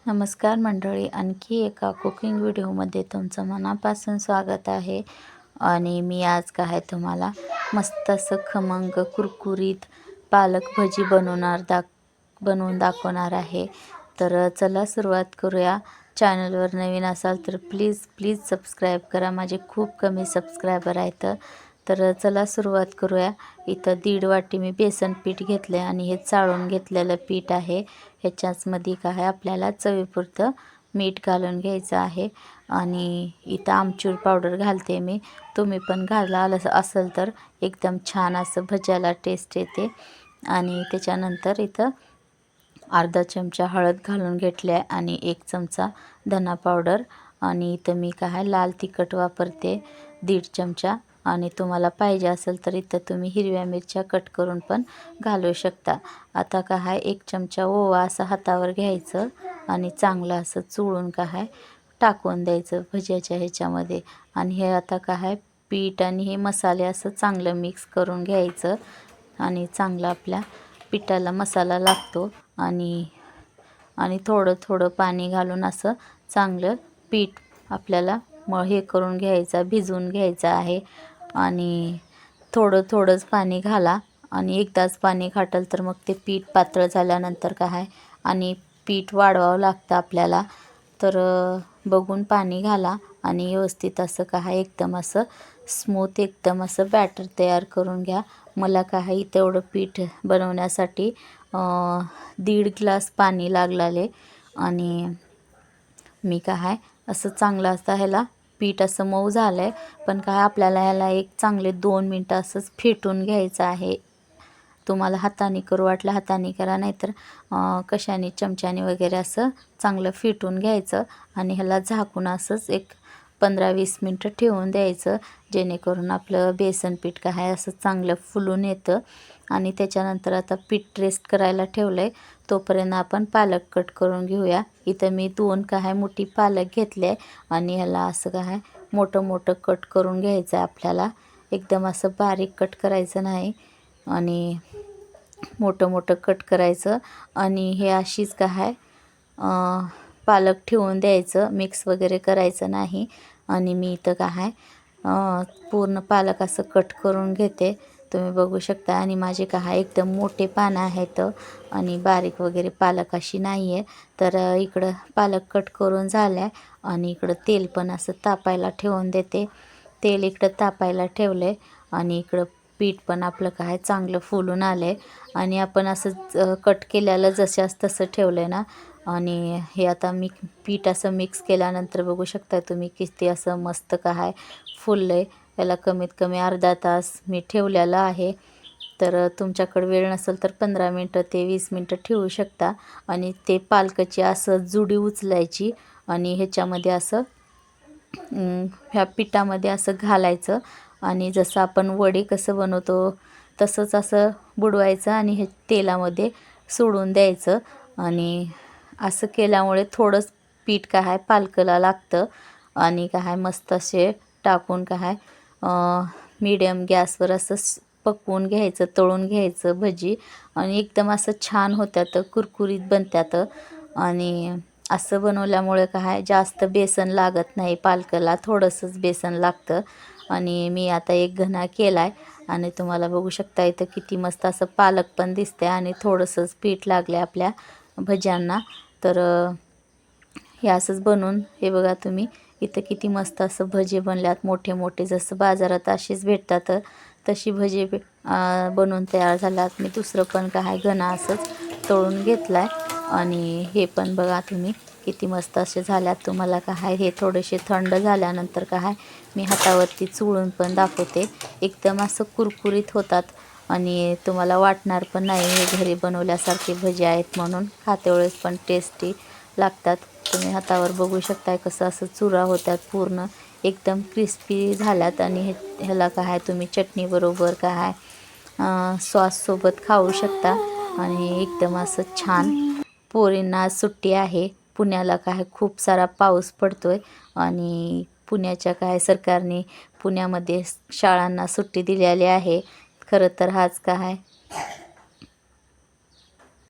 नमस्कार मंडळी, आणखी एका कुकिंग व्हिडिओमध्ये तुमचं मनापासून स्वागत आहे. आणि मी आज काय तुम्हाला मस्त असं खमंग कुरकुरीत पालक भजी बनवून दाखवणार आहे. तर चला सुरुवात करूया. चॅनलवर नवीन असाल तर प्लीज सबस्क्राईब करा. माझे खूप कमी सबस्क्रायबर आहेत. तर चला सुरुवात करूया. इथं 1.5 वाटी मी बेसन पीठ घेतले आणि हे चाळून घेतलेलं पीठ आहे. ह्याच्याचमध्ये काय आपल्याला चवीपुरतं मीठ घालून घ्यायचं आहे. आणि इथं आमचूर पावडर घालते मी. तुम्ही पण घाला असेल तर एकदम छान असं भज्याला टेस्ट येते. आणि त्याच्यानंतर इथं अर्धा चमचा हळद घालून घेतली आहे आणि 1 चमचा धना पावडर. आणि इथं मी काय लाल तिखट वापरते 1.5 चमचा. आणि तुम्हाला पाहिजे असेल तर इथं तुम्ही हिरव्या मिरच्या कट करून पण घालू शकता. आता काय 1 चमचा ओवा असं हातावर घ्यायचं आणि चांगलं असं चुळून काय टाकून द्यायचं भज्याच्या ह्याच्यामध्ये. आणि हे आता काय पीठ आणि हे मसाले असं चांगलं मिक्स करून घ्यायचं. आणि चांगलं आपल्या पिठाला मसाला लागतो. आणि थोडं पाणी घालून असं चांगलं पीठ आपल्याला हे करून घ्यायचं, भिजवून घ्यायचं आहे. आणि थोडंच पाणी घाला. आणि एकदाच पाणी घातलं तर मग ते पीठ पातळ झाल्यानंतर काय आणि पीठ वाढवावं लागतं आपल्याला. तर बघून पाणी घाला आणि व्यवस्थित असं काय एकदम असं स्मूथ एकदम असं बॅटर तयार करून घ्या. मला काय तेवढं पीठ बनवण्यासाठी 1.5 ग्लास पाणी लागले. आणि मी काय असं चांगलं असं ह्याला पीठ असं मऊ झालं आहे. पण काय आपल्याला ह्याला एक चांगले 2 मिनटं असंच फेटून घ्यायचं आहे. तुम्हाला हाताने करू वाटलं हाताने करा, नाहीतर कशाने चमच्याने वगैरे असं चांगलं फेटून घ्यायचं. आणि ह्याला झाकून असंच एक 15-20 मिनटं ठेवून द्यायचं, जेणेकरून आपलं बेसन पीठ काय असं चांगलं फुलून येतं. आणि त्याच्यानंतर आता पीठ रेस्ट करायला ठेवलं आहे, तोपर्यंत आपण पालक कट करून घेऊया. इथं मी 2 काय मोठी पालक घेतले आणि ह्याला असं काय मोठं कट करून घ्यायचं आहे आपल्याला. एकदम असं बारीक कट करायचं नाही आणि मोठं कट करायचं. आणि हे अशीच काय पालक ठेवून द्यायचं, मिक्स वगैरे करायचं नाही. आणि मी इथं काय पूर्ण पालक असं कट करून घेते, तुम्ही बघू शकता. आणि माझे काय एकदम मोठे पानं आहेत आणि बारीक वगैरे पालक अशी नाही आहे. तर इकडं पालक कट करून झालं आहे. आणि इकडं तेल पण असं तापायला ठेवून देते. तेल इकडं तापायला ठेवलं आहे आणि इकडं पीठ पण आपलं काय चांगलं फुलून आलं आहे. आणि आपण असं कट केल्याला जशास तसं ठेवलं आहे ना. आणि हे आता मी पीठ असं मिक्स केल्यानंतर बघू शकता तुम्ही किती असं मस्त काय फुललं आहे. याला कमीत कमी अर्धा तास मी ठेवलेलं आहे. तर तुमच्याकडे वेळ नसेल तर 15 मिनटं ते 20 मिनटं ठेवू शकता. आणि ते पालकाची असं जुडी उचलायची आणि ह्याच्यामध्ये असं ह्या पिठामध्ये असं घालायचं. आणि जसं आपण वडे कसं बनवतो तसंच असं बुडवायचं आणि हे तेलामध्ये सोडून द्यायचं. आणि असं केल्यामुळे थोडंच पीठ काय पालकाला लागतं. आणि काय मस्त असे टाकून काय मीडियम गॅसवर असं पकवून घ्यायचं, तळून घ्यायचं भजी. आणि एकदम असं छान होत्यात, कुरकुरीत बनतात. आणि असं बनवल्यामुळे काय जास्त बेसन लागत नाही, पालकाला थोडंसंच बेसन लागतं. आणि मी आता एक घणा केला आहे आणि तुम्हाला बघू शकता इथं किती मस्त असं पालक पण दिसते आणि थोडंसंच पीठ लागले आपल्या भज्यांना. तर हे असंच बनवून हे बघा तुम्ही इथं किती मस्त असं भजे बनल्यात, मोठे जसं बाजारात अशीच भेटतात तशी भजे बनवून तयार झाल्यात. मी दुसरं पण काय घणा असंच तळून घेतलं आहे. आणि हे पण बघा तुम्ही किती मस्त असे झाल्यात. तुम्हाला काय हे थोडेसे थंड झाल्यानंतर काय मी हातावरती चुळून पण दाखवते. एकदम असं कुरकुरीत होतात आणि तुम्हाला वाटणार पण नाही हे घरी बनवल्यासारखे भजे आहेत म्हणून. खाते वेळेस पण टेस्टी लागतात. तुम्ही हातावर बघू शकताय कसं असं चुरा होतात, पूर्ण एकदम क्रिस्पी झाल्यात. आणि ह्याला काय तुम्ही चटणीबरोबर काय सॉससोबत खाऊ शकता. आणि एकदम असं छान. पोरींना सुट्टी आहे, पुण्याला काय खूप सारा पाऊस पडतोय. आणि पुण्याच्या काय सरकारने पुण्यामध्ये शाळांना सुट्टी दिलेली आहे. खरं तर हाच काय